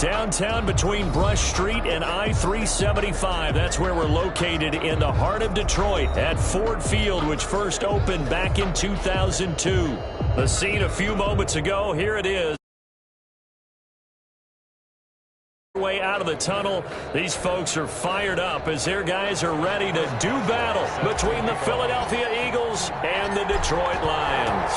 Downtown between Brush Street and I-375. That's where we're located in the heart of Detroit at Ford Field, which first opened back in 2002. The scene a few moments ago. Here it is. Way out of the tunnel. These folks are fired up as their guys are ready to do battle between the Philadelphia Eagles and the Detroit Lions.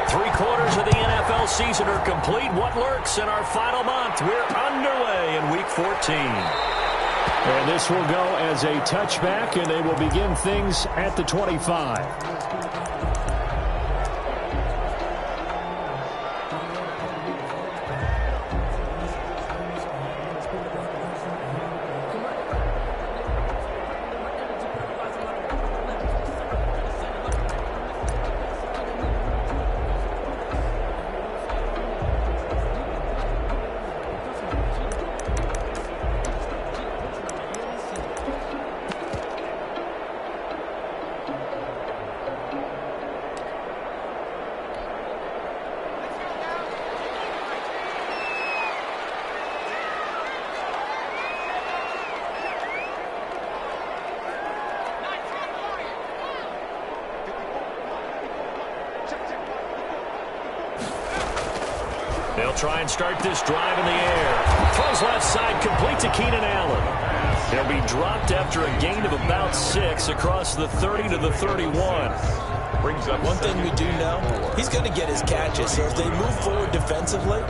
3/4 of the NFL season are complete. What lurks in our final month? We're underway in Week 14. And this will go as a touchback, and they will begin things at the 25. They'll try and start this drive in the air. Throws left side, complete to Keenan Allen. He'll be dropped after a gain of about 6 across the 30 to the 31. Brings up one thing we do know, he's going to get his catches. So as they move forward defensively,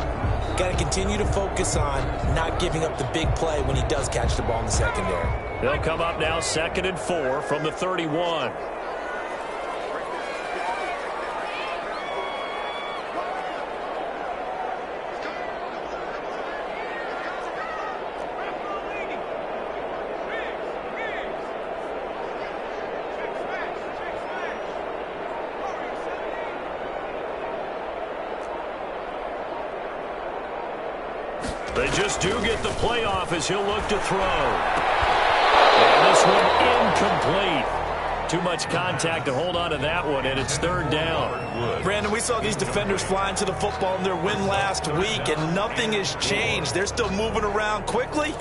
got to continue to focus on not giving up the big play when he does catch the ball in the secondary. They'll come up now 2nd and 4 from the 31. They just do get the playoff as he'll look to throw. And this one incomplete. Too much contact to hold on to that one, and it's 3rd down. Brandon, we saw these defenders flying to the football in their win last week, and nothing has changed. They're still moving around quickly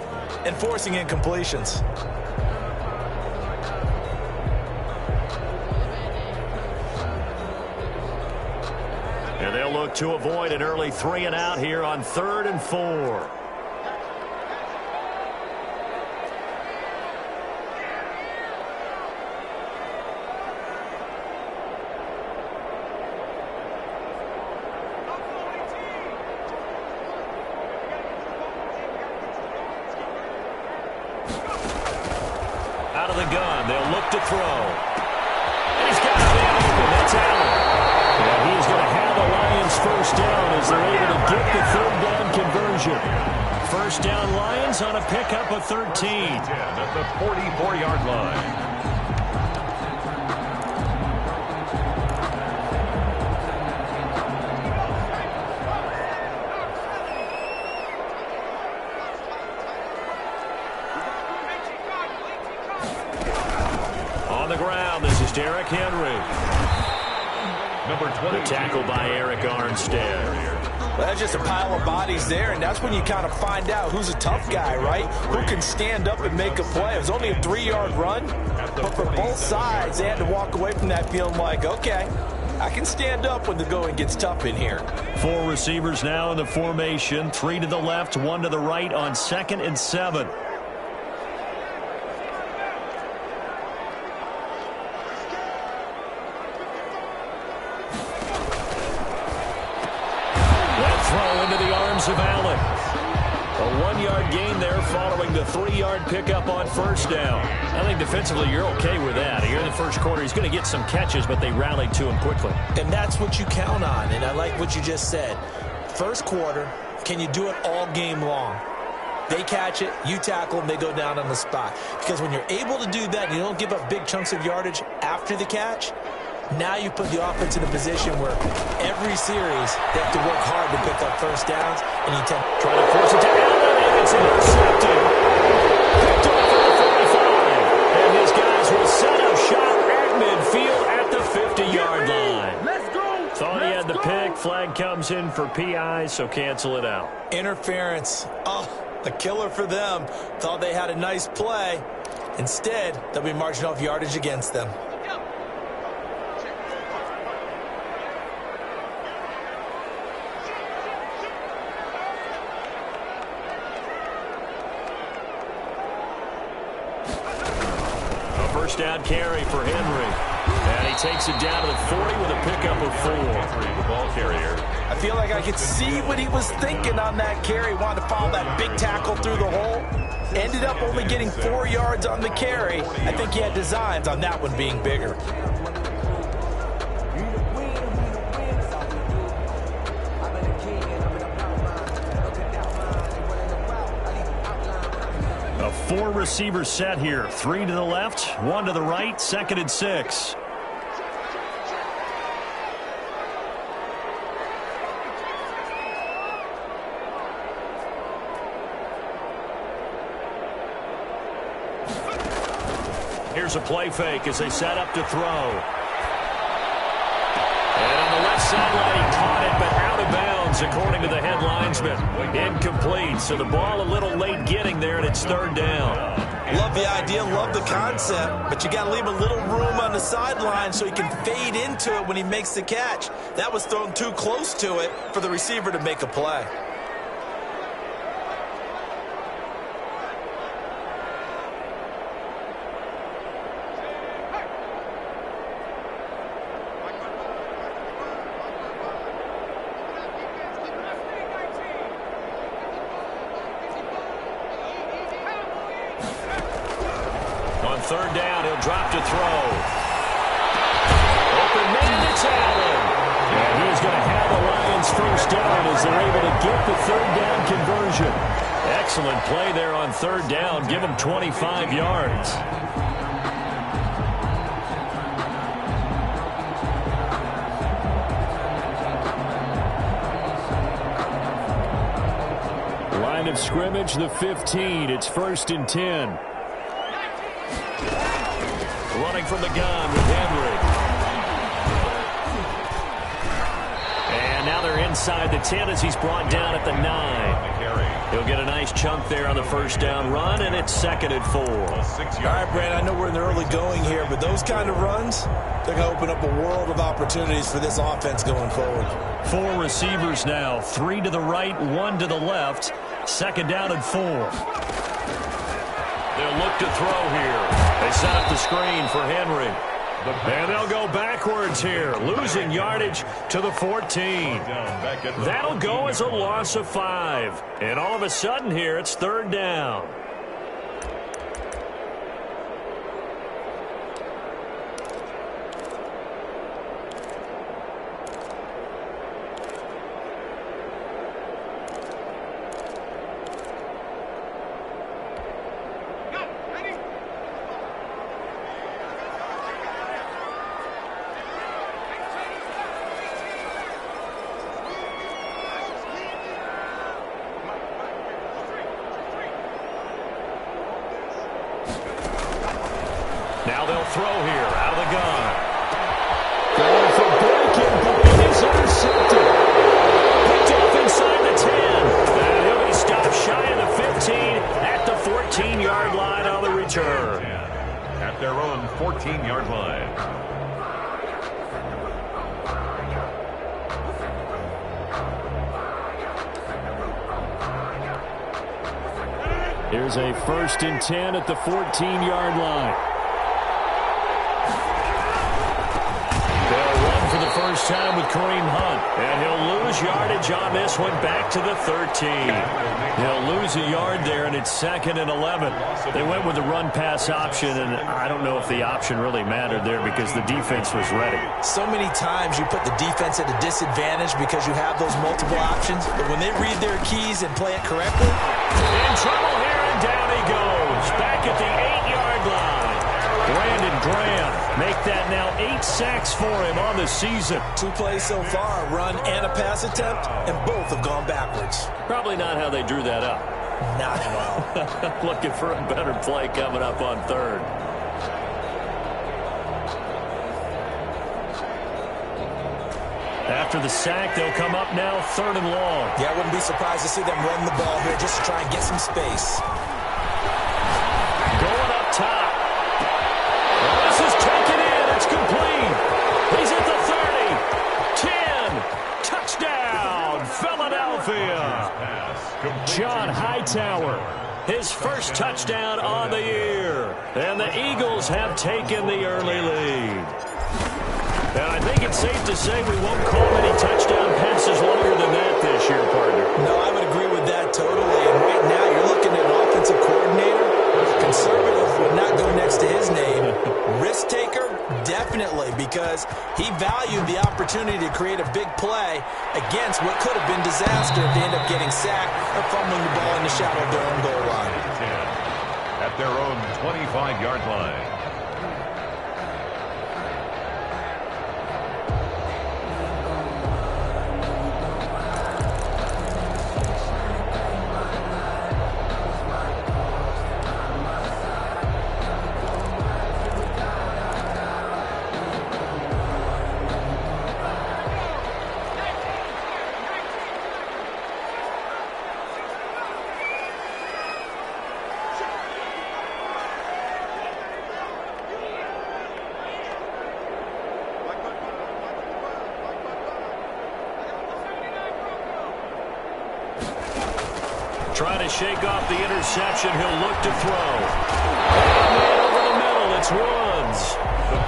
and forcing incompletions. And they'll look to avoid an early 3 and out here on 3rd and 4. Out of the gun, they'll look to throw. And he's got a man open. That's Allen. And he's going to have the Lions first down as they're able to get the 3rd down conversion. First down Lions on a pickup of 13. At the 44-yard line. On the ground, this is Derrick Henry. Number 20. The tackle by Eric Armstead. Well, that's just a pile of bodies there, and that's when you kind of find out who's a tough guy, right? Who can stand up and make a play. It was only a 3-yard run, but for both sides, they had to walk away from that feeling like, okay, I can stand up when the going gets tough in here. 4 receivers now in the formation. 3 to the left, 1 to the right on 2nd and 7. Of Allen. A 1-yard gain there following the 3-yard pickup on first down. I think defensively you're okay with that. Here in the first quarter, he's going to get some catches, but they rallied to him quickly. And that's what you count on, and I like what you just said. First quarter, can you do it all game long? They catch it, you tackle them, they go down on the spot. Because when you're able to do that and you don't give up big chunks of yardage after the catch, now you put the offense in a position where every series they have to work hard to pick up first downs, and you try to force it to Allen, and it's intercepted. Picked off at the 45, and his guys will set up shop at midfield at the 50-yard line. Thought he had the pick, flag comes in for PI, so cancel it out. Interference. Oh, a killer for them. Thought they had a nice play. Instead, they'll be marching off yardage against them. First down carry for Henry. And he takes it down to the 40 with a pickup of 4. The ball carrier. I feel like I could see what he was thinking on that carry. Wanted to follow that big tackle through the hole. Ended up only getting 4 yards on the carry. I think he had designs on that one being bigger. A 4-receiver set here. 3 to the left, 1 to the right, 2nd and 6. Here's a play fake as they set up to throw. And on the left sideline, he caught it, but out of bounds, according to the head linesman. Incomplete, so the ball a little late getting there, and it's 3rd down. Love the idea, love the concept, but you got to leave a little room on the sideline so he can fade into it when he makes the catch. That was thrown too close to it for the receiver to make a play. On 3rd down, he'll drop to throw. Open man, it's Allen. And he is going to have the Lions first down as they're able to get the 3rd down conversion. Excellent play there on 3rd down. Give him 25 yards. Line of scrimmage, the 15. It's 1st and 10. Running from the gun with Henry. And now they're inside the 10 as he's brought down at the 9. He'll get a nice chunk there on the 1st down run, and it's 2nd and 4. All right, Brad, I know we're in the early going here, but those kind of runs, they're going to open up a world of opportunities for this offense going forward. 4 receivers now, 3 to the right, 1 to the left. 2nd down and 4. They'll look to throw here. They set up the screen for Henry. And they'll go backwards here, losing yardage to the 14. That'll go as a loss of 5. And all of a sudden here, it's 3rd down. Now they'll throw here out of the gun. Going for breaking, but it is intercepted. Picked off inside the 10. And he'll be stopped shy of the 15 at the 14-yard line on the return. At their own 14-yard line. Here's a 1st and 10 at the 14-yard line. For the first time with Kareem Hunt. And he'll lose yardage on this one back to the 13. He'll lose a yard there, and it's 2nd and 11. They went with the run-pass option, and I don't know if the option really mattered there because the defense was ready. So many times you put the defense at a disadvantage because you have those multiple options, but when they read their keys and play it correctly. In trouble here, and down he goes. Back at the 8-yard line. Brandon Graham make that now 8 sacks for him on the season. 2 plays so far, a run and a pass attempt, and both have gone backwards. Probably not how they drew that up. Not well. Looking for a better play coming up on 3rd. After the sack, they'll come up now 3rd and long. Yeah, I wouldn't be surprised to see them run the ball here just to try and get some space. Going up top. Well, this is taken in. It's complete. He's at the 30. 10. Touchdown, Philadelphia. John Hightower, his first touchdown on the year. And the Eagles have taken the early lead. And I think it's safe to say we won't call many touchdown passes longer than that this year, partner. No, I would agree with that totally. And right now you're looking at an offensive coordinator. Conservative would not go next to his name. Risk taker, definitely, because he valued the opportunity to create a big play against what could have been disaster if they end up getting sacked or fumbling the ball in the shadow of their own goal line. At their own 25-yard line. Trying to shake off the interception. He'll look to throw. And over the middle, it's Woods.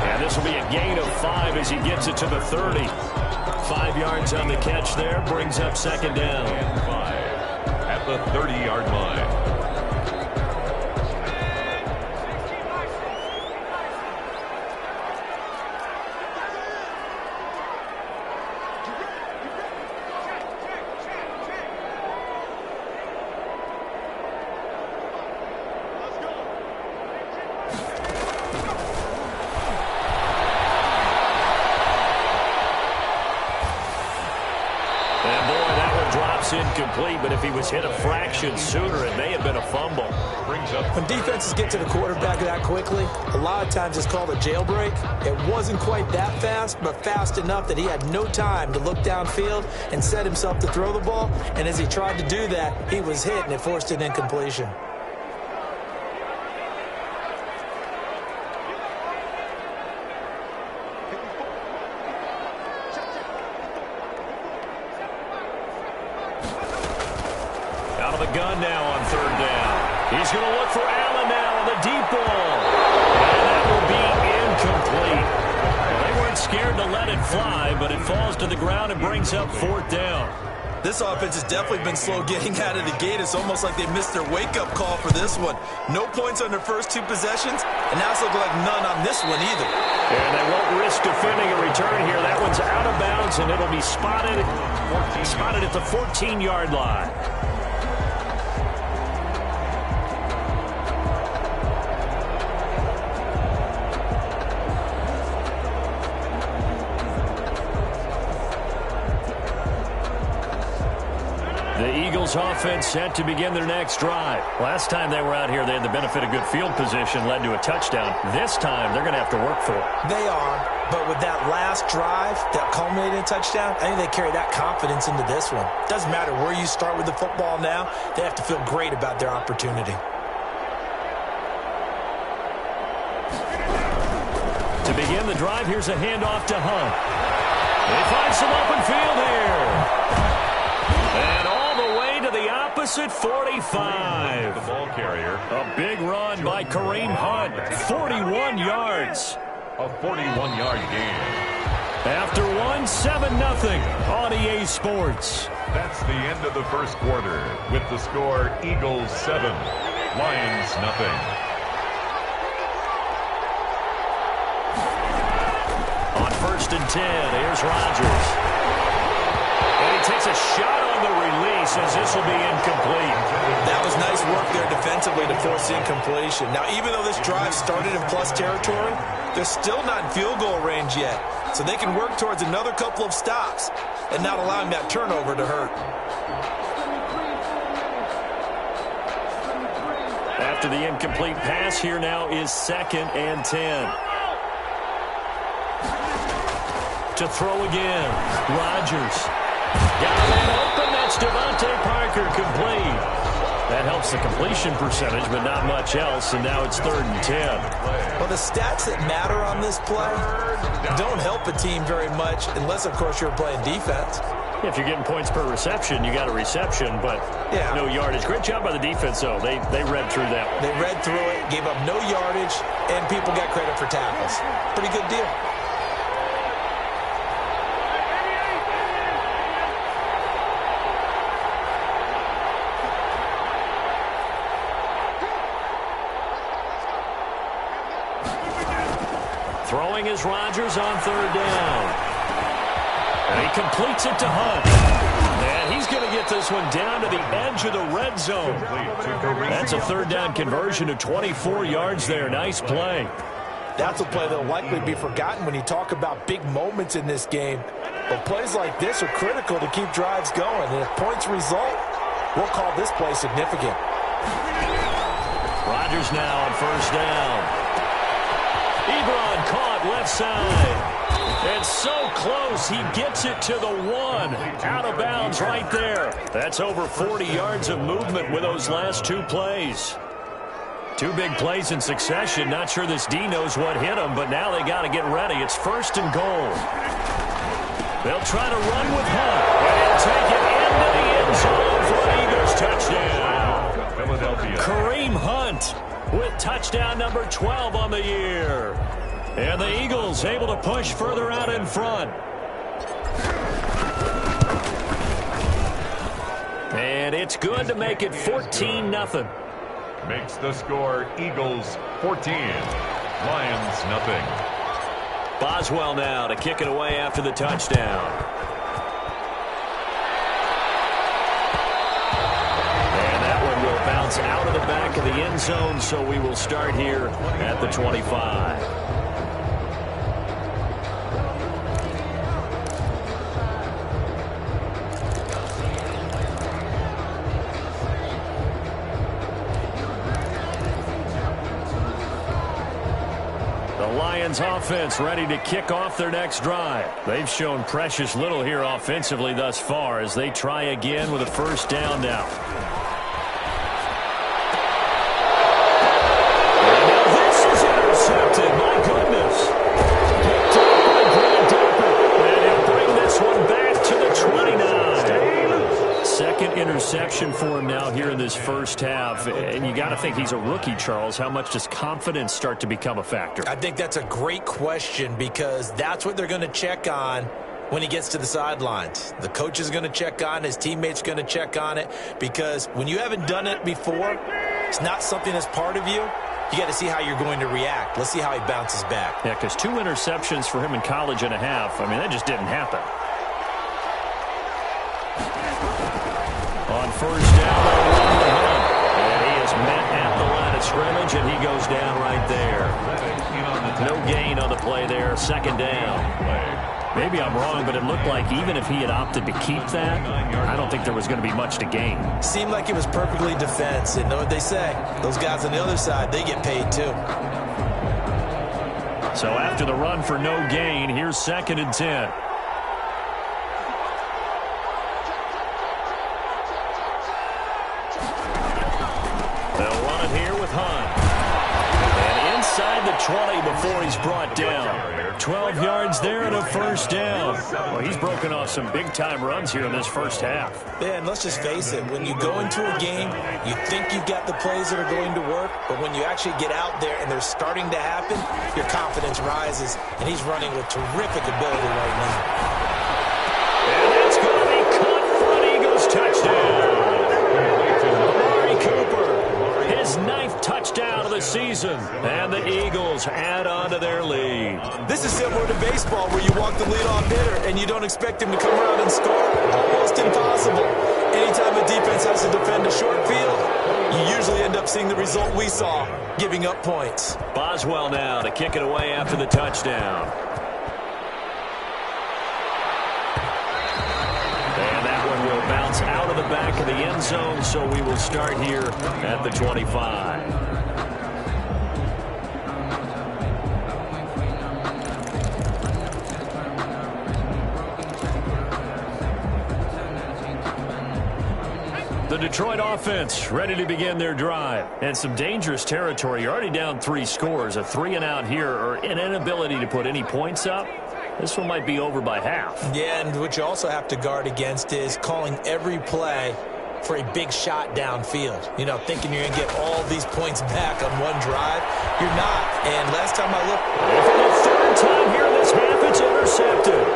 And this will be a gain of 5 as he gets it to the 30. 5 yards on the catch there. Brings up 2nd down. And 5 at the 30-yard line. Incomplete, but if he was hit a fraction sooner, it may have been a fumble. When defenses get to the quarterback that quickly, a lot of times it's called a jailbreak. It wasn't quite that fast, but fast enough that he had no time to look downfield and set himself to throw the ball. And as he tried to do that, he was hit, and it forced an incompletion. Gun now on 3rd down. He's going to look for Allen now on the deep ball. And that will be incomplete. Well, they weren't scared to let it fly, but it falls to the ground and brings up 4th down. This offense has definitely been slow getting out of the gate. It's almost like they missed their wake-up call for this one. No points on their first 2 possessions, and now it's looking like none on this one either. And they won't risk defending a return here. That one's out of bounds, and it'll be spotted at the 14-yard line. The Eagles offense set to begin their next drive. Last time they were out here, they had the benefit of good field position, led to a touchdown. This time, they're going to have to work for it. They are, but with that last drive that culminated in a touchdown, I think they carry that confidence into this one. Doesn't matter where you start with the football now, they have to feel great about their opportunity. To begin the drive, here's a handoff to Hunt. They find some open field here. And all the way to the opposite 45. The ball carrier. A big run by Kareem Hunt. 41 yards. A 41-yard gain. After 7-0 on EA Sports. That's the end of the first quarter with the score Eagles 7, Lions nothing. On 1st and 10, here's Rodgers. And he takes a shot on the release as this will be incomplete. That was nice work there defensively to force the incompletion. Now, even though this drive started in plus territory, they're still not in field goal range yet. So they can work towards another couple of stops and not allowing that turnover to hurt. After the incomplete pass, here now is 2nd and 10. to throw again. Rodgers. Got a man open. That's Devontae Parker complete. That helps the completion percentage, but not much else, and now it's 3rd and 10. Well, the stats that matter on this play don't help a team very much unless, of course, you're playing defense. If you're getting points per reception, you got a reception, but no yardage. Great job by the defense, though. They read through that one. They read through it, gave up no yardage, and people got credit for tackles. Pretty good deal. Throwing is Rodgers on 3rd down. And he completes it to Hunt. And he's going to get this one down to the edge of the red zone. That's a 3rd down conversion of 24 yards there. Nice play. That's a play that will likely be forgotten when you talk about big moments in this game. But plays like this are critical to keep drives going. And if points result, we'll call this play significant. Rodgers now on 1st down. Ebron caught left side. It's so close. He gets it to the 1. Out of bounds right there. That's over 40 yards of movement with those last 2 plays. 2 big plays in succession. Not sure this D knows what hit him, but now they got to get ready. It's 1st and goal. They'll try to run with Hunt. And he'll take it into the end zone for an Eagles touchdown. Philadelphia. Kareem Hunt with touchdown number 12 on the year. And the Eagles able to push further out in front. And it's good to make it 14-0. Makes the score Eagles 14, Lions nothing. Boswell now to kick it away after the touchdown. And that one will bounce out of the back of the end zone, so we will start here at the 25. Lions offense ready to kick off their next drive. They've shown precious little here offensively thus far as they try again with a 1st down now. And now this is intercepted. My goodness. Picked up by Grant Delpit. And he'll bring this one back to the 29. 2nd interception for him now here in this 1st half. And you got to think he's a rookie, Charles. How much does confidence start to become a factor? I think that's a great question because that's what they're going to check on when he gets to the sidelines. The coach is going to check on, his teammates going to check on it, because when you haven't done it before, it's not something that's part of you. You got to see how you're going to react. Let's see how he bounces back. Yeah, because 2 interceptions for him in college and a half. I mean, that just didn't happen. On 1st down, and he is met at the line of scrimmage, and he goes down right there. No gain on the play there. 2nd down. Maybe I'm wrong, but it looked like even if he had opted to keep that, I don't think there was going to be much to gain. Seemed like it was perfectly defense, and know what they say. Those guys on the other side, they get paid too. So after the run for no gain, here's 2nd and 10. They'll run it here with Hunt. And inside the 20 before he's brought down. 12 yards there and a 1st down. Well, he's broken off some big-time runs here in this 1st half. Yeah, and let's just face it. When you go into a game, you think you've got the plays that are going to work, but when you actually get out there and they're starting to happen, your confidence rises, and he's running with terrific ability right now. And that's going to be caught for an Eagles touchdown. His 9th touchdown of the season, and the Eagles add on to their lead. This is similar to baseball where you walk the leadoff hitter and you don't expect him to come around and score. Almost impossible. Anytime a defense has to defend a short field, you usually end up seeing the result we saw, giving up points. Boswell now to kick it away after the touchdown. And that one will bounce out of the back of the end zone, so we will start here at the 25. the Detroit offense ready to begin their drive. And some dangerous territory. You're already down 3 scores. A 3-and-out here, or an inability to put any points up. This one might be over by half. Yeah, and what you also have to guard against is calling every play for a big shot downfield. You know, thinking you're going to get all these points back on one drive. You're not. And last time I looked... And for the third time here in this half, it's intercepted.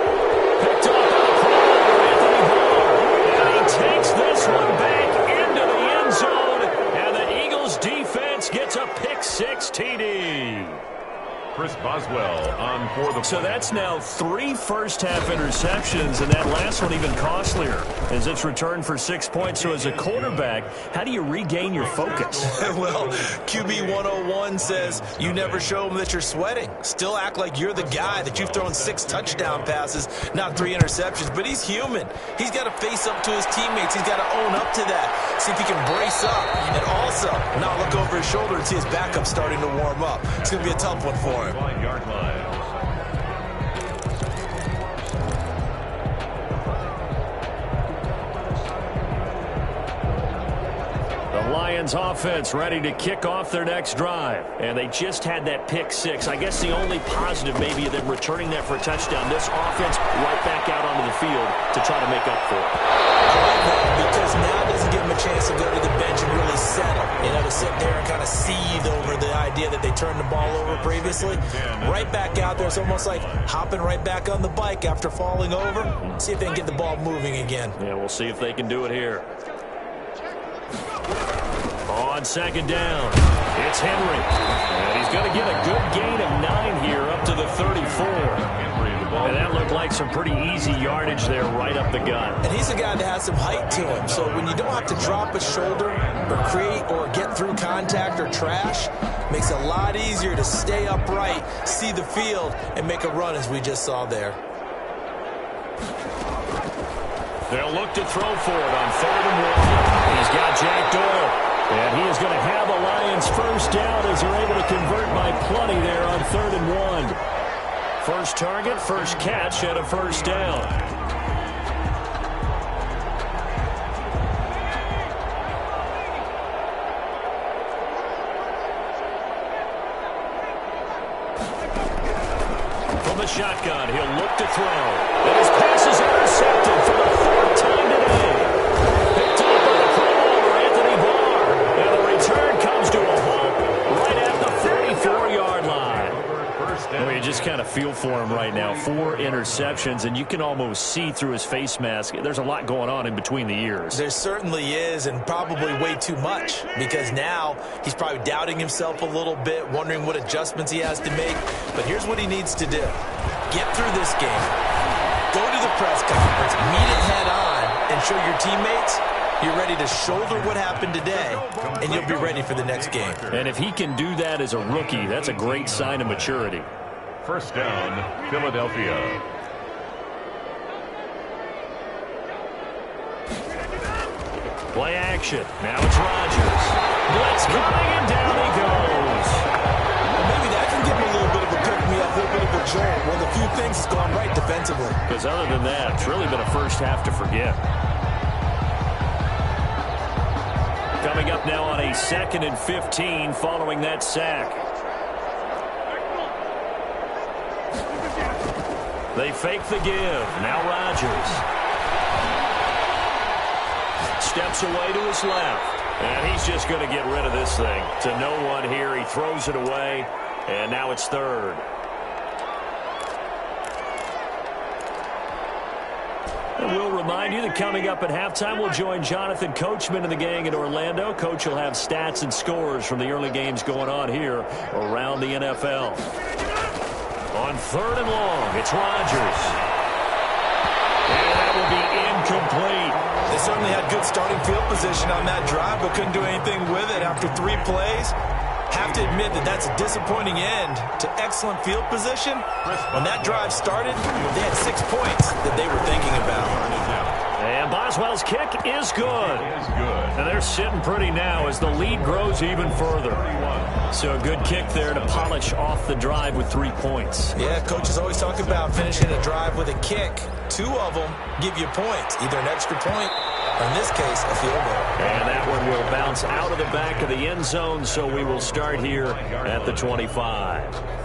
Picked up by the corner, Anthony Barr. And he takes this one back into the end zone. And the Eagles defense gets a pick-6 TD. Chris Boswell on for the... So that's now 3 first-half interceptions, and that last one even costlier as it's returned for 6 points. So as a quarterback, how do you regain your focus? Well, QB 101 says you never show them that you're sweating. Still act like you're the guy, that you've thrown 6 touchdown passes, not 3 interceptions. But he's human. He's got to face up to his teammates. He's got to own up to that. See if he can brace up. And also, not look over his shoulder and see his backup starting to warm up. It's going to be a tough one for him. 5-yard line. The Lions offense ready to kick off their next drive. And they just had that pick-6. I guess the only positive maybe of them returning that for a touchdown. This offense right back out onto the field to try to make up for it. I like that because now it doesn't give them a chance to go to the bench and really settle. You know, to sit there and kind of seethe over the idea that they turned the ball over previously. Right back out there. It's almost like hopping right back on the bike after falling over. See if they can get the ball moving again. Yeah, we'll see if they can do it here. On second down, it's Henry. And he's going to get a good gain of 9 here up to the 34. And that looked like some pretty easy yardage there right up the gut. And he's a guy that has some height to him. So when you don't have to drop a shoulder or create or get through contact or trash, makes it a lot easier to stay upright, see the field, and make a run as we just saw there. They'll look to throw for it on 3rd and 1. He's got Jack Doyle. And he is going to have the Lions first down as they're able to convert by plenty there on 3rd and 1. First target, first catch, and a first down. From the shotgun, he'll look to throw. And his pass is intercepted for the 4th time today. Picked up by the Pro Bowler, Anthony Barr. And the return comes to a halt right at the 34-yard line. Well, you just kind of feel for him right now. 4 interceptions, and you can almost see through his face mask. There's a lot going on in between the ears. There certainly is, and probably way too much, because now he's probably doubting himself a little bit, wondering what adjustments he has to make. But here's what he needs to do. Get through this game. Go to the press conference, meet it head on, and show your teammates you're ready to shoulder what happened today, and you'll be ready for the next game. And if he can do that as a rookie, that's a great sign of maturity. First down, Philadelphia. Play action. Now it's Rodgers. Blitz coming, and down he goes. Well, maybe that can give him a little bit of a pick-me-up, a little bit of a jolt. Well, a few things has gone right defensively. Because other than that, it's really been a first half to forget. Coming up now on a 2nd and 15 following that sack. They fake the give. Now Rodgers. Steps away to his left. And he's just going to get rid of this thing. To no one here. He throws it away. And now it's 3rd. And we'll remind you that coming up at halftime, we'll join Jonathan Coachman and the gang in Orlando. Coach will have stats and scores from the early games going on here around the NFL. On 3rd and long, it's Rodgers. And that will be incomplete. They certainly had good starting field position on that drive, but couldn't do anything with it after 3 plays. Have to admit that that's a disappointing end to excellent field position. When that drive started, they had 6 points that they were thinking about. And Boswell's kick is good. And they're sitting pretty now as the lead grows even further. So a good kick there to polish off the drive with 3 points. Yeah, coaches always talk about finishing a drive with a kick. 2 of them give you points, either an extra point or in this case, a field goal. And that one will bounce out of the back of the end zone, so we will start here at the 25.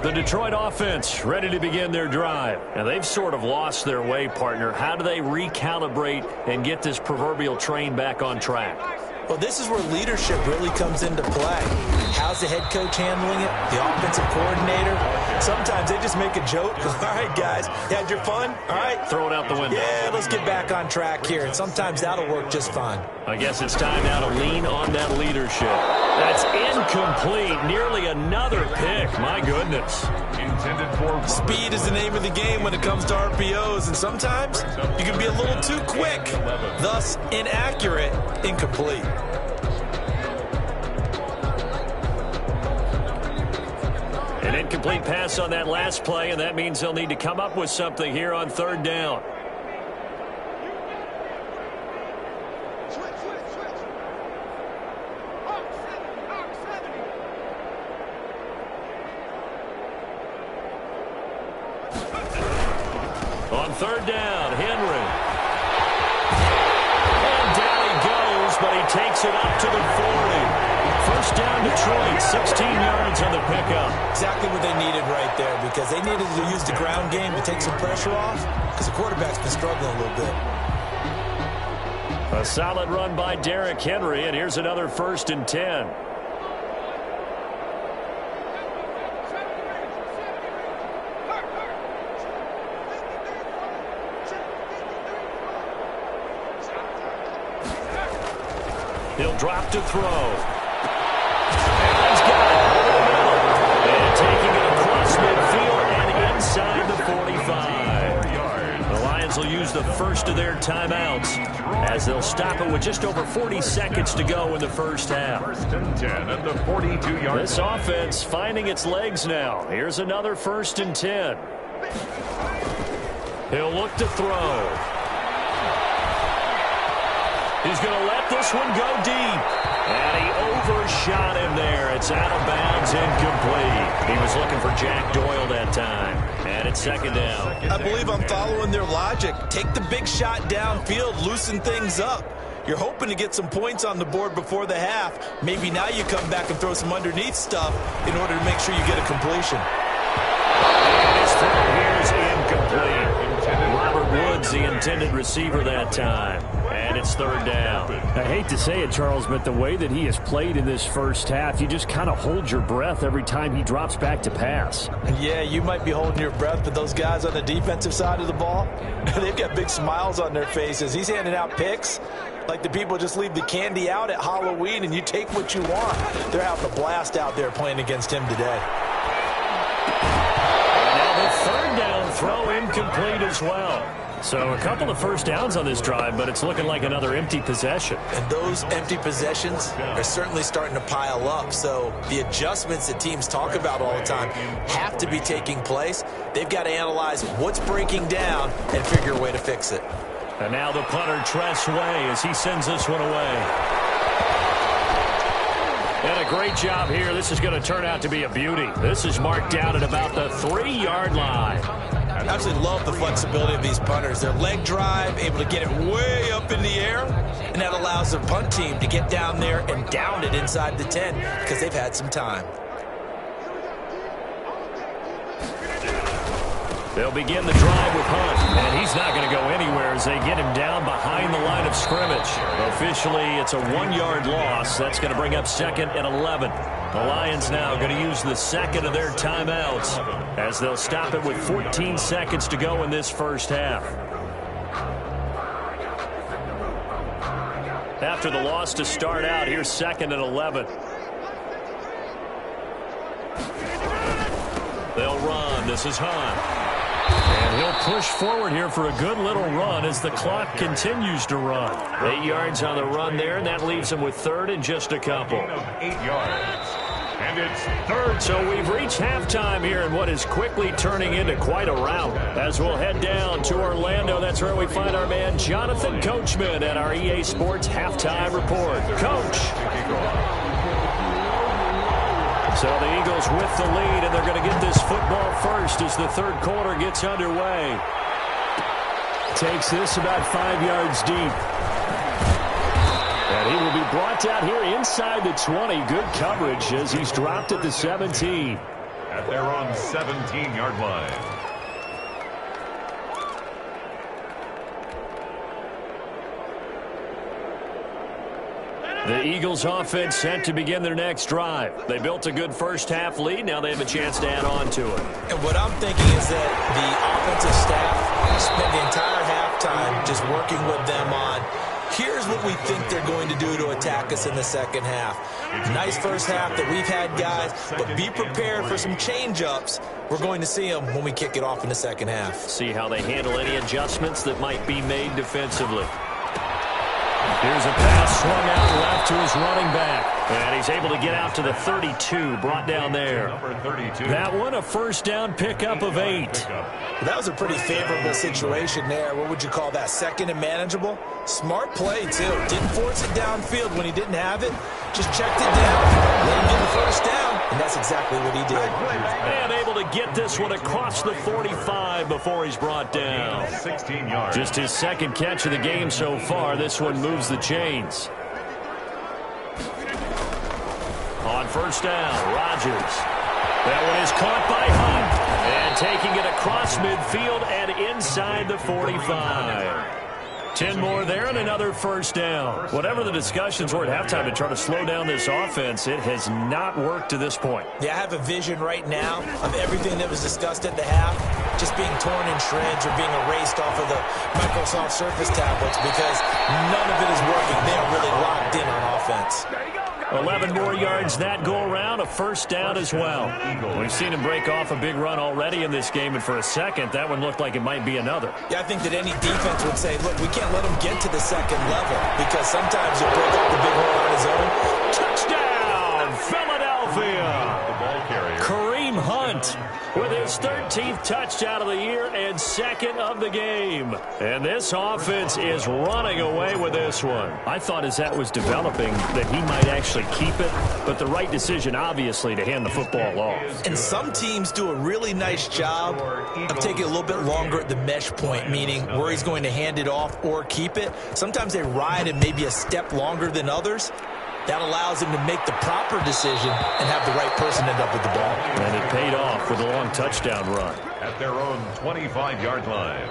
The Detroit offense ready to begin their drive. And they've sort of lost their way, partner. How do they recalibrate and get this proverbial train back on track? Well, this is where leadership really comes into play. How's the head coach handling it? The offensive coordinator? Sometimes they just make a joke. All right, guys, you had your fun? All right. Throw it out the window. Yeah, let's get back on track here. And sometimes that'll work just fine. I guess it's time now to lean on that leadership. That's incomplete. Nearly another pick. My goodness. Intended for Speed is the name of the game when it comes to RPOs, and sometimes you can be a little too quick, thus inaccurate, incomplete. An incomplete pass on that last play, and that means they'll need to come up with something here on third down. On third down, Henry. And down he goes, but he takes it up to the 40. First down, Detroit, 16 yards on the pickup. Exactly what they needed right there, because they needed to use the ground game to take some pressure off, because the quarterback's been struggling a little bit. A solid run by Derrick Henry, and here's another 1st and 10. He'll drop to throw. And he's got it over the middle. And taking it across midfield and inside the 45. The Lions will use the first of their timeouts as they'll stop it with just over 40 seconds to go in the first half. 1st and 10 at the 42-yard This offense finding its legs now. Here's another 1st and 10. He'll look to throw. He's going to let this one go deep. And he overshot him there. It's out of bounds, incomplete. He was looking for Jack Doyle that time. And it's 2nd down. I believe I'm following their logic. Take the big shot downfield, loosen things up. You're hoping to get some points on the board before the half. Maybe now you come back and throw some underneath stuff in order to make sure you get a completion. And his throw here is incomplete. Robert Woods, the intended receiver that time. And it's 3rd down. I hate to say it, Charles, but the way that he has played in this first half, you just kind of hold your breath every time he drops back to pass. Yeah, you might be holding your breath, but those guys on the defensive side of the ball, they've got big smiles on their faces. He's handing out picks like the people just leave the candy out at Halloween and you take what you want. They're having a blast out there playing against him today. Now the 3rd down throw incomplete as well. So a couple of first downs on this drive, but it's looking like another empty possession. And those empty possessions are certainly starting to pile up. So the adjustments that teams talk about all the time have to be taking place. They've got to analyze what's breaking down and figure a way to fix it. And now the punter, Tress Way, as he sends this one away. And a great job here. This is going to turn out to be a beauty. This is marked out at about the 3-yard line. I absolutely love the flexibility of these punters. Their leg drive, able to get it way up in the air, and that allows the punt team to get down there and down it inside the 10 because they've had some time. They'll begin the drive with Hunt, and he's not going to go anywhere as they get him down behind the line of scrimmage. Officially, it's a 1-yard loss. That's going to bring up 2nd and 11. The Lions now going to use the 2nd of their timeouts as they'll stop it with 14 seconds to go in this first half. After the loss to start out, here's 2nd and 11. They'll run. This is Hunt. And he'll push forward here for a good little run as the clock continues to run. 8 yards on the run there, and that leaves him with third and just a couple. 8 yards. And it's third. So we've reached halftime here in what is quickly turning into quite a rout. As we'll head down to Orlando, that's where we find our man Jonathan Coachman at our EA Sports Halftime Report. Coach. So the Eagles with the lead, and they're going to get this football first as the third quarter gets underway. Takes this about 5 yards deep. And he will be brought down here inside the 20. Good coverage as he's dropped at the 17. At their own 17-yard line. The Eagles offense set to begin their next drive. They built a good first half lead. Now they have a chance to add on to it. And what I'm thinking is that the offensive staff spent the entire halftime just working with them on, here's what we think they're going to do to attack us in the second half. Nice first half that we've had, guys, but be prepared for some change-ups. We're going to see them when we kick it off in the second half. See how they handle any adjustments that might be made defensively. Here's a pass swung out left to his running back. And he's able to get out to the 32, brought down there. Number 32. That one, a first down pickup of 8. That was a pretty favorable situation there. What would you call that? Second and manageable? Smart play, too. Didn't force it downfield when he didn't have it. Just checked it down. Let him get the first down. And that's exactly what he did. And able to get this one across the 45 before he's brought down. 16 yards. Just his second catch of the game so far. This one moves the chains. On first down, Rodgers. That one is caught by Hunt. And taking it across midfield and inside the 45. 10 more there and another first down. Whatever the discussions were at halftime to try to slow down this offense, it has not worked to this point. Yeah, I have a vision right now of everything that was discussed at the half just being torn in shreds or being erased off of the Microsoft Surface tablets because none of it is working. They are really locked in on offense. 11 more yards that go around, a first down as well. We've seen him break off a big run already in this game, and for a second, that one looked like it might be another. Yeah, I think that any defense would say, look, we can't let him get to the second level because sometimes he'll break off the big run on his own. Touchdown, Philadelphia! The ball carrier. Kareem Hunt with his 13th touchdown of the year and second of the game. And this offense is running away with this one. I thought as that was developing that he might actually keep it, but the right decision, obviously, to hand the football off. And some teams do a really nice job of taking a little bit longer at the mesh point, meaning where he's going to hand it off or keep it. Sometimes they ride it maybe a step longer than others. That allows him to make the proper decision and have the right person end up with the ball. And it paid off with a long touchdown run. At their own 25-yard line.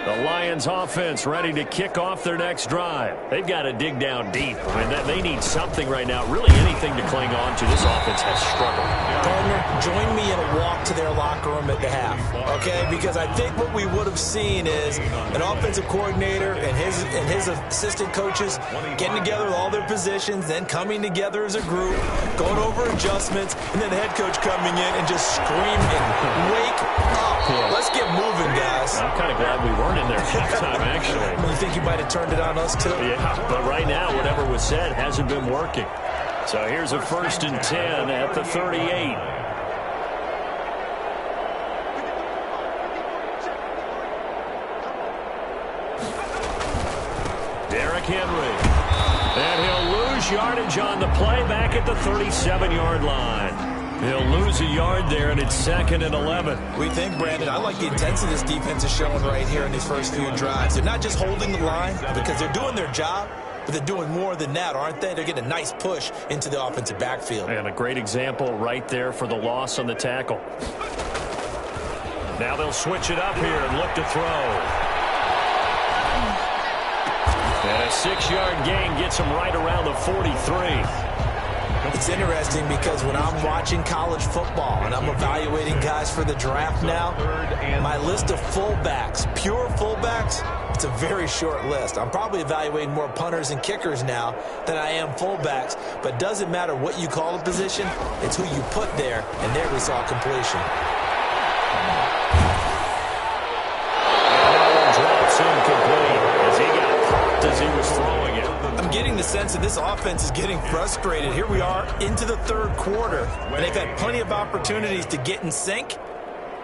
The Lions offense ready to kick off their next drive. They've got to dig down deep. I mean, they need something right now, really anything to cling on to. This offense has struggled. Gardner, join me in a walk to their locker room at the half, okay? Because I think what we would have seen is an offensive coordinator and his assistant coaches getting together with all their positions, then coming together as a group, going over adjustments, and then the head coach coming in and just screaming, wake up. Let's get moving, guys. I'm kind of glad we weren't in there halftime, actually. You think you might have turned it on us, too? Yeah, but right now, whatever was said hasn't been working. So here's a 1st and 10 at the 38. Derrick Henry. And he'll lose yardage on the play back at the 37-yard line. He'll lose a yard there, and it's 2nd and 11. We think, Brandon, I like the intensity this defense is showing right here in these first few drives. They're not just holding the line because they're doing their job, but they're doing more than that, aren't they? They're getting a nice push into the offensive backfield. And a great example right there for the loss on the tackle. Now they'll switch it up here and look to throw. And a 6-yard gain gets him right around the 43. It's interesting because when I'm watching college football and I'm evaluating guys for the draft now, my list of fullbacks, pure fullbacks, it's a very short list. I'm probably evaluating more punters and kickers now than I am fullbacks, but it doesn't matter what you call a position, it's who you put there, and there we saw completion. Incomplete as he got popped as he was throwing it. I'm getting the sense that this offense is getting frustrated. Here we are into the third quarter, and they've had plenty of opportunities to get in sync.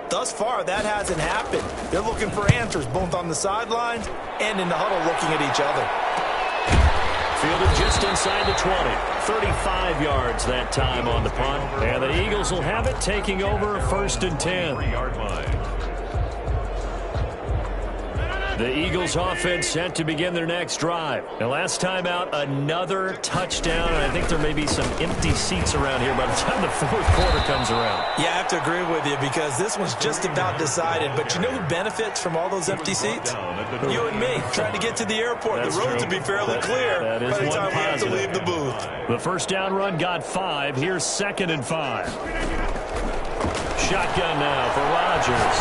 Thus far, that hasn't happened. They're looking for answers both on the sidelines and in the huddle looking at each other. Fielded just inside the 20. 35 yards that time on the punt. And the Eagles will have it, taking over 1st and 10. 3-yard line. The Eagles offense set to begin their next drive. And last time out, another touchdown. And I think there may be some empty seats around here by the time the fourth quarter comes around. Yeah, I have to agree with you because this one's just about decided. But you know who benefits from all those empty seats? You and me, trying to get to the airport. That's the roads true. will be fairly clear that is by the one time we have to positive. leave the booth. The first down run got 5. Here's 2nd and 5. Shotgun now for Rodgers.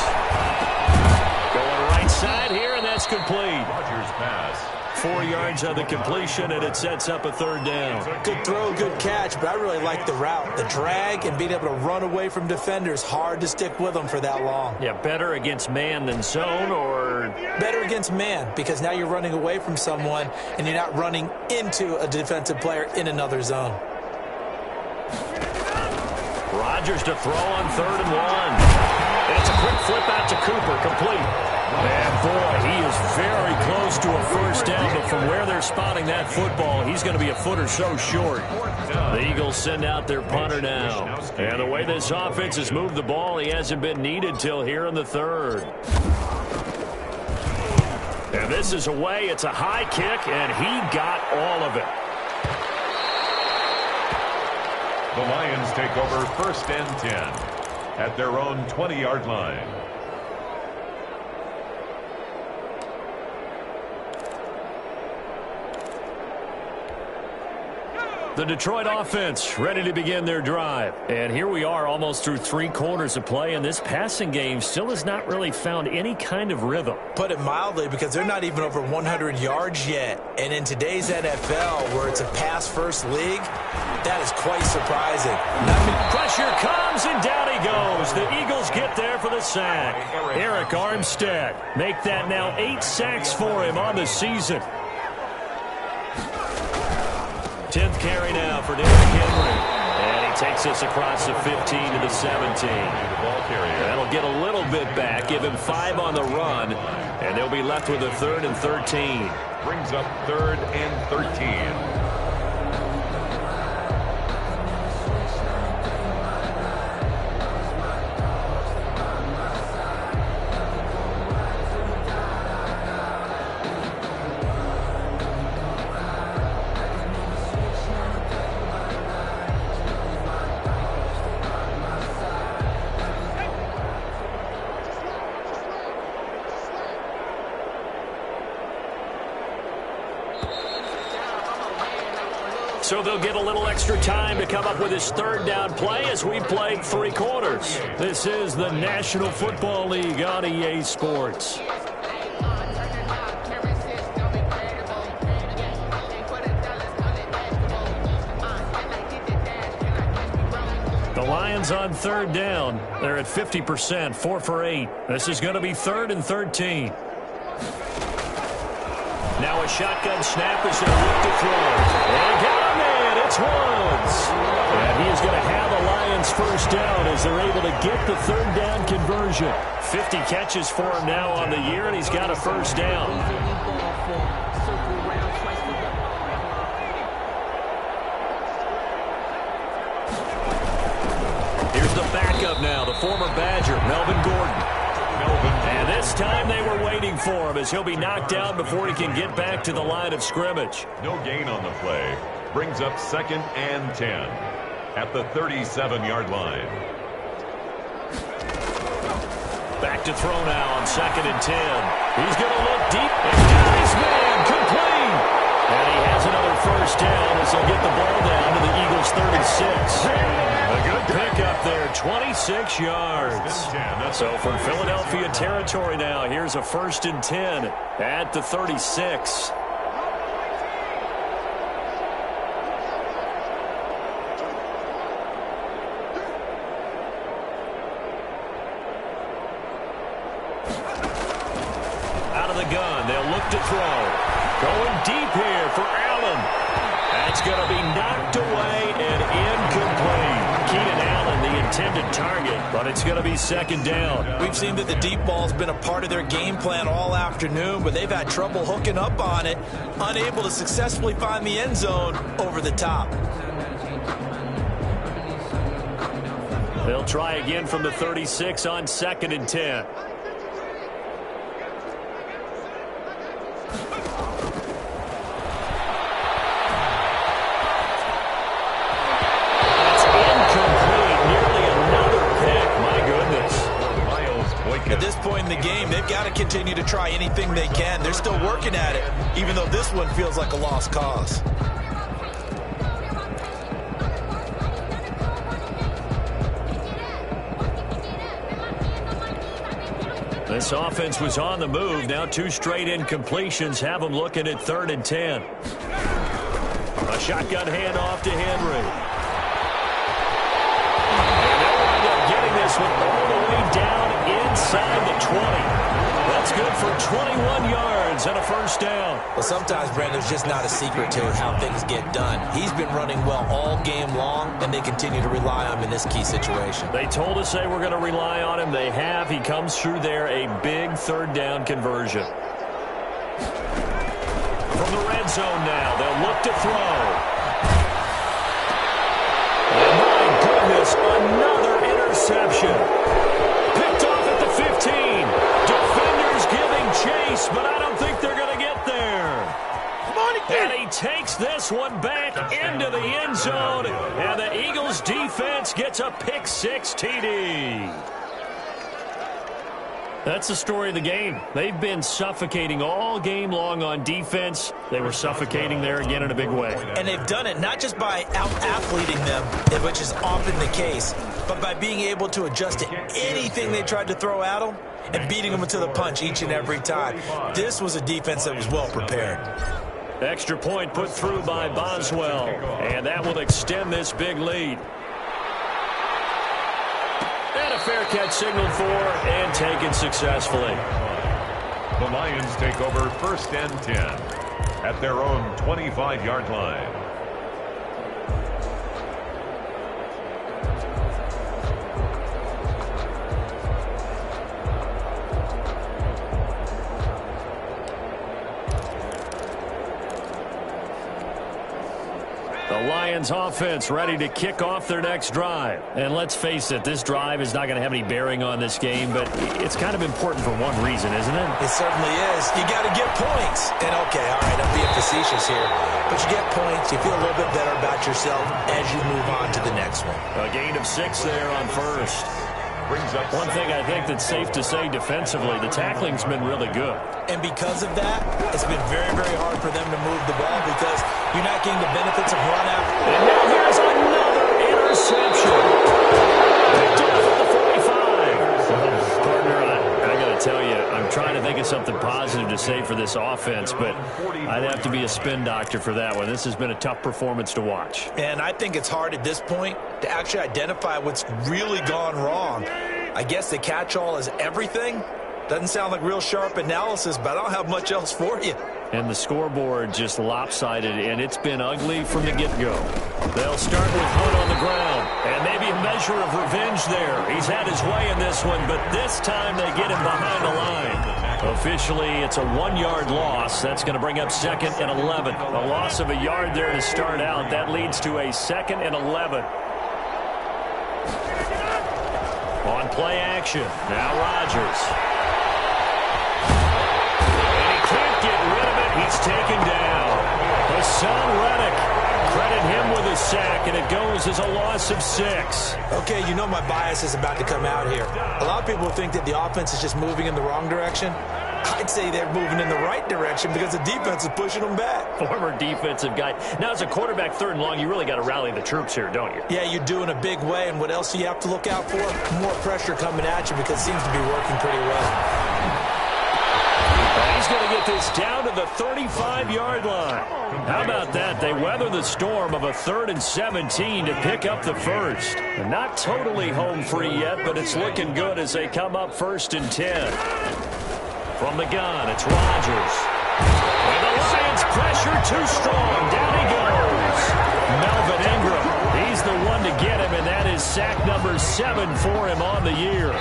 Going right side here, and that's complete. Rodgers pass. 4 yards on the completion, and it sets up a 3rd down. Good throw, good catch, but I really like the route. The drag and being able to run away from defenders, hard to stick with them for that long. Yeah, better against man than zone, or... Better against man, because now you're running away from someone and you're not running into a defensive player in another zone. Rodgers to throw on 3rd and 1. And it's a quick flip out to Cooper, complete. And boy, he is very close to a first down, but from where they're spotting that football, he's going to be a foot or so short. The Eagles send out their punter now. And the way this offense has moved the ball, he hasn't been needed till here in the 3rd. And this is away. It's a high kick, and he got all of it. The Lions take over 1st and 10 at their own 20-yard line. The Detroit offense ready to begin their drive. And here we are almost through 3 quarters of play, and this passing game still has not really found any kind of rhythm. Put it mildly, because they're not even over 100 yards yet. And in today's NFL, where it's a pass-first league, that is quite surprising. Pressure comes, and down he goes. The Eagles get there for the sack. Eric Armstead make that now 8 sacks for him on the season. 10th carry now for Derrick Henry. And he takes us across the 15 to the 17. That'll get a little bit back, give him 5 on the run, and they'll be left with a 3rd and 13. Brings up 3rd and 13. So they'll get a little extra time to come up with his 3rd down play as we played 3 quarters. This is the National Football League on EA Sports. The Lions on 3rd down. They're at 50%, 4 for 8. This is going to be 3rd and 13. Now a shotgun snap as they look to throw. And got a man, it's Woods. And he is going to have the Lions first down as they're able to get the 3rd down conversion. 50 catches for him now on the year, and he's got a first down. Here's the backup now, the former Badger, Melvin Gordon. And this time they were waiting for him as he'll be knocked down before he can get back to the line of scrimmage. No gain on the play. Brings up 2nd and 10 at the 37-yard line. Back to throw now on 2nd and 10. He's going to look deep. And got his man complete. And he has another first down as he'll get the ball down to the Eagles' 36. A good pickup there, 26 yards. So for Philadelphia territory now, here's a 1st and 10 at the 36. Out of the gun, they'll look to throw. Going deep here for Allen. That's going to be knocked away and incomplete. Keenan Allen, the intended target, but it's going to be 2nd down. We've seen that the deep ball's been a part of their game plan all afternoon, but they've had trouble hooking up on it, unable to successfully find the end zone over the top. They'll try again from the 36 on 2nd and 10. At this point in the game, they've got to continue to try anything they can. They're still working at it, even though this one feels like a lost cause. This offense was on the move. Now 2 straight incompletions have them looking at 3rd and 10. A shotgun handoff to Henry. And they'll wind up getting this one all the way down inside the 20. That's good for 21 yards and a 1st down. Well, sometimes, Brandon, there's just not a secret to how things get done. He's been running well all game long, and they continue to rely on him in this key situation. They told us they were going to rely on him. They have. He comes through there, a big 3rd down conversion. From the red zone now, they'll look to throw. And my goodness, another interception. Picked off at the 15. Defenders giving chase, but I don't think they're going to get there. And he takes this one back into the end zone, and the Eagles defense gets a pick-6 TD. That's the story of the game. They've been suffocating all game long on defense. They were suffocating there again in a big way. And they've done it not just by out-athleting them, which is often the case, but by being able to adjust to anything they tried to throw at them and beating them to the punch each and every time. This was a defense that was well prepared. Extra point put through by Boswell, and that will extend this big lead. And a fair catch signaled for and taken successfully. The Lions take over 1st and 10 at their own 25-yard line. The Lions offense ready to kick off their next drive. And let's face it, this drive is not going to have any bearing on this game, but it's kind of important for one reason, isn't it? It certainly is. You got to get points. And okay, all right, I'm being facetious here, but you get points, you feel a little bit better about yourself as you move on to the next one. A gain of 6 there on 1st. One thing I think that's safe to say defensively, the tackling's been really good. And because of that, it's been very, very hard for them to move the ball because you're not getting the benefits of run out. And now here's another interception. Picked off at the 45. Partner, I got to tell you, I'm trying to think of something positive to say for this offense, but I'd have to be a spin doctor for that one. This has been a tough performance to watch. And I think it's hard at this point to actually identify what's really gone wrong. I guess the catch-all is everything. Doesn't sound like real sharp analysis, but I don't have much else for you. And the scoreboard just lopsided, and it's been ugly from the get-go. They'll start with Hunt on the ground, and maybe a measure of revenge there. He's had his way in this one, but this time they get him behind the line. Officially, it's a 1-yard loss. That's going to bring up 2nd and 11. A loss of a yard there to start out. That leads to a 2nd and 11. On play action, now Rodgers. He's taken down. Hassan Reddick. Credit him with a sack, and it goes as a loss of 6. Okay, you know my bias is about to come out here. A lot of people think that the offense is just moving in the wrong direction. I'd say they're moving in the right direction because the defense is pushing them back. Former defensive guy. Now, as a quarterback, 3rd and long, you really got to rally the troops here, don't you? Yeah, you do in a big way. And what else do you have to look out for? More pressure coming at you because it seems to be working pretty well. He's going to get this down to the 35-yard line. How about that? They weather the storm of a 3rd and 17 to pick up the first. They're not totally home free yet, but it's looking good as they come up 1st and 10. From the gun, it's Rodgers. And the Lions pressure too strong. Down he goes. Melvin Ingram. He's the one to get him, and that is sack number 7 for him on the year.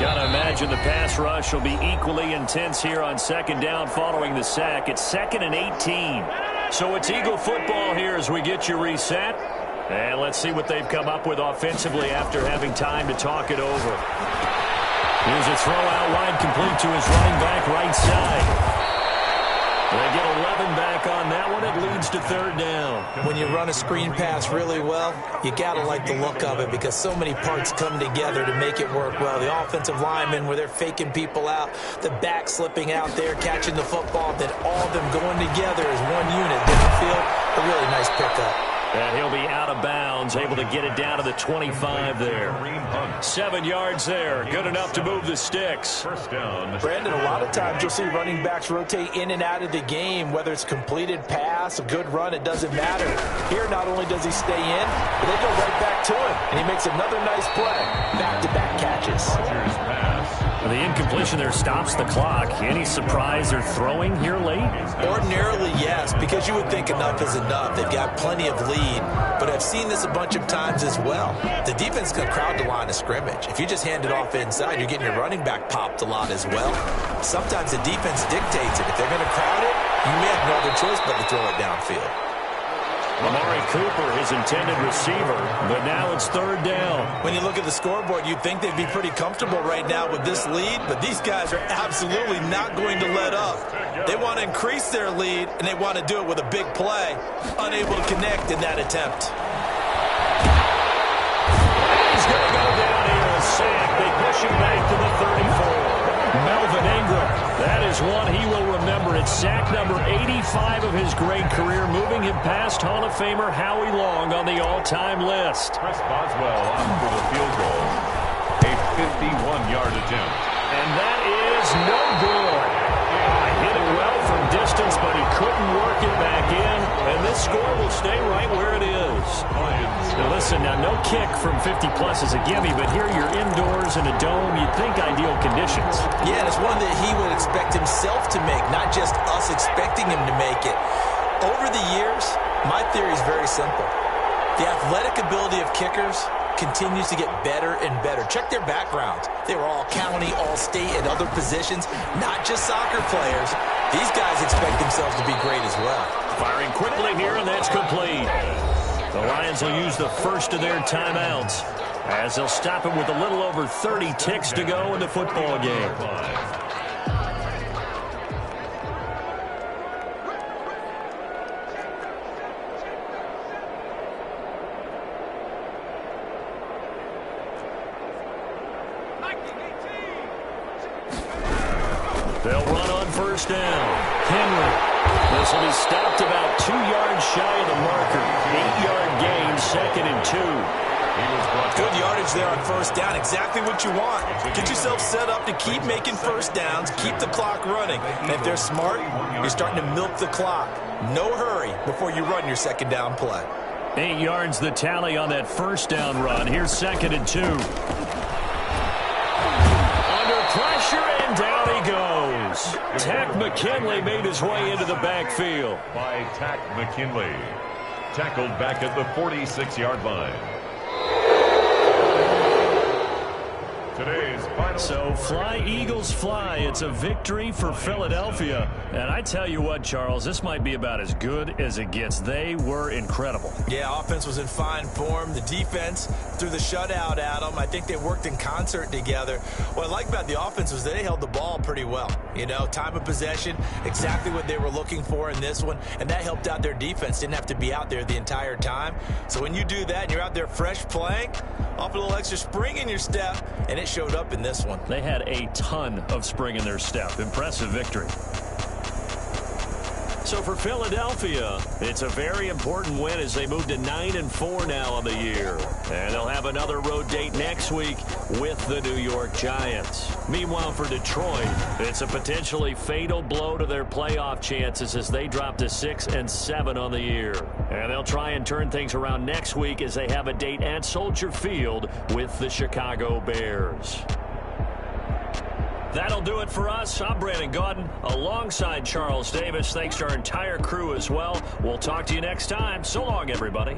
Got to imagine the pass rush will be equally intense here on 2nd down following the sack. It's 2nd and 18. So it's Eagle football here as we get you reset. And let's see what they've come up with offensively after having time to talk it over. Here's a throw out wide, complete to his running back right side. They get 11 back on that one. It leads to 3rd down. When you run a screen pass really well, you got to like the look of it because so many parts come together to make it work well. The offensive linemen where they're faking people out, the back slipping out there, catching the football, then all of them going together as one unit downfield. A really nice pickup. And he'll be out of bounds, able to get it down to the 25 there. 7 yards there, good enough to move the sticks. First down. Brandon, a lot of times you'll see running backs rotate in and out of the game, whether it's completed pass, a good run, it doesn't matter. Here, not only does he stay in, but they go right back to him, and he makes another nice play. Back-to-back catches. Rodgers pass. The incompletion there stops the clock. Any surprise they're throwing here late? Ordinarily, yes, because you would think enough is enough. They've got plenty of lead, but I've seen this a bunch of times as well. The defense can crowd the line of scrimmage. If you just hand it off inside, you're getting your running back popped a lot as well. Sometimes the defense dictates it. If they're going to crowd it, you may have no other choice but to throw it downfield. Amari Cooper, his intended receiver, but now it's 3rd down. When you look at the scoreboard, you'd think they'd be pretty comfortable right now with this lead, but these guys are absolutely not going to let up. They want to increase their lead, and they want to do it with a big play. Unable to connect in that attempt. He's going to go down here, a sack. They push him back to the 34. Melvin Ingram, that is one he will remember. It's sack number 85 of his great career, moving him past Hall of Famer Howie Long on the all-time list. Chris Boswell on for the field goal. A 51-yard attempt. And that is no good. Hit it well from distance, but he couldn't work it back in. And this score will stay right where it is. Now listen, no kick from 50-plus is a gimme, but here you're indoors in a dome. You'd think ideal conditions. Yeah, and it's one that he would expect himself to make, not just us expecting him to make it. Over the years, my theory is very simple. The athletic ability of kickers continues to get better and better. Check their backgrounds. They were all county, all state, and other positions, not just soccer players. These guys expect themselves to be great as well. Firing quickly here, and that's complete. The Lions will use the first of their timeouts as they'll stop it with a little over 30 ticks to go in the football game. They'll run on 1st down. Henry. This will be stopped about 2 yards shy of the marker. 8-yard gain, 2nd and 2. Good yardage there on 1st down. Exactly what you want. Get yourself set up to keep making 1st downs, keep the clock running. And if they're smart, you're starting to milk the clock. No hurry before you run your 2nd down play. 8 yards the tally on that 1st down run. Here's 2nd and 2. Under pressure, and down he goes. Tack McKinley made his way into the backfield. By Tack McKinley. Tackled back at the 46-yard line. Today's final. So fly, Eagles, fly. It's a victory for Philadelphia. And I tell you what, Charles, this might be about as good as it gets. They were incredible. Yeah, offense was in fine form. The defense threw the shutout at them. I think they worked in concert together. What I like about the offense was they held the ball pretty well. You know, time of possession, exactly what they were looking for in this one. And that helped out their defense. Didn't have to be out there the entire time. So when you do that and you're out there fresh playing, off a little extra spring in your step, and it showed up in this one. They had a ton of spring in their step. Impressive victory. So for Philadelphia, it's a very important win as they move to 9-4 now on the year. And they'll have another road date next week with the New York Giants. Meanwhile, for Detroit, it's a potentially fatal blow to their playoff chances as they drop to 6-7 on the year. And they'll try and turn things around next week as they have a date at Soldier Field with the Chicago Bears. That'll do it for us. I'm Brandon Gaudin alongside Charles Davis. Thanks to our entire crew as well. We'll talk to you next time. So long, everybody.